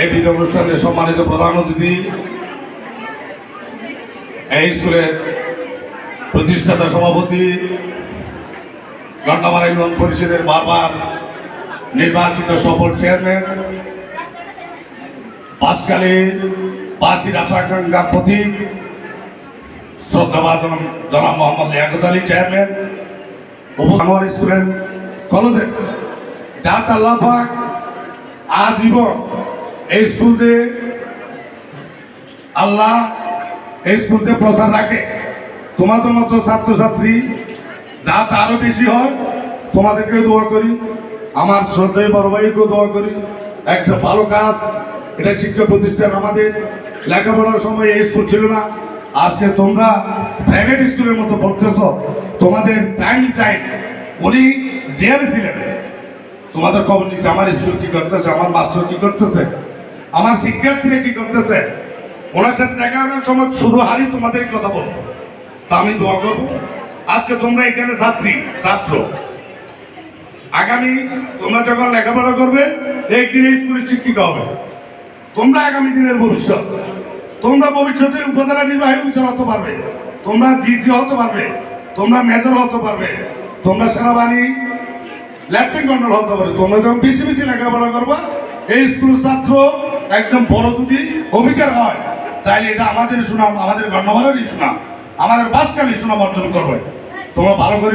এই বিদায় অনুষ্ঠানে সম্মানিত প্রধান অতিথি, এই স্কুলের প্রতিষ্ঠাতা সভাপতি, গন্ডামারা ইউনিয়ন পরিষদের বারবার নির্বাচিত সফল চেয়ারম্যান, বাঁশখালীর বাসীর আশা আকাঙ্ক্ষার প্রতীক শ্রদ্ধাভাজন জনাব মোহাম্মদ লিয়াকত আলী চেয়ারম্যান, উপর স্টুডেন্ট কলেজে যাতে আল্লাহ পাক আজীবন এই স্কুলতে আল্লাহ এই স্কুলতে প্রচার রাখে। তোমাদের মতো ছাত্রছাত্রী যাতে আরো বেশি হয়, তোমাদেরকেও দোয়া করি, আমার শ্রদ্ধেয় বড় ভাইকেও দোয়া করি। একটা ভালো কাজ, এটা শিক্ষা প্রতিষ্ঠান। আমাদের লেখাপড়ার সময় এই স্কুল ছিল না, আজকে তোমরা প্রাইভেট স্কুলের মতো পড়তেছ। তোমাদের টাইম উনি জেলে ছিলেন, তোমাদের খবর নিচ্ছে আমার স্কুল কি করতেছে, আমার মাস্টার কি করতেছে, আমার শিক্ষার্থীরা কি করতেছে। ওনার সাথে দেখা করার সময় শুধু হারি তোমাদের কথা বলবো। তা আমি দোয়া করবো, আজকে তোমরা এখানে ছাত্র, আগামী তোমরা যখন লেখাপড়া করবে একদিন এই স্কুলের শিক্ষিকা হবে। তোমরা আগামী দিনের ভবিষ্যৎ, তোমরা ভবিষ্যতে উপজেলা নির্বাহী অফিসার হতে পারবে, তোমরা ডিসি হতে পারবে, তোমরা মেজর হতে পারবে, তোমরা সেনাবাহিনী লেফটেন্যান্ট কর্নেল হতে পারবে। তোমরা যখন পিছিয়ে লেখাপড়া করবা, এই স্কুলের ছাত্র একদম বড় যদি অভিজ্ঞার হয়, তাইলে এটা আমাদের সুনাম, আমাদের গণ্যমানেরই সুনাম, আমাদের বাঁশখালীর সুনাম অর্জন করবে। তোমরা ভালো করে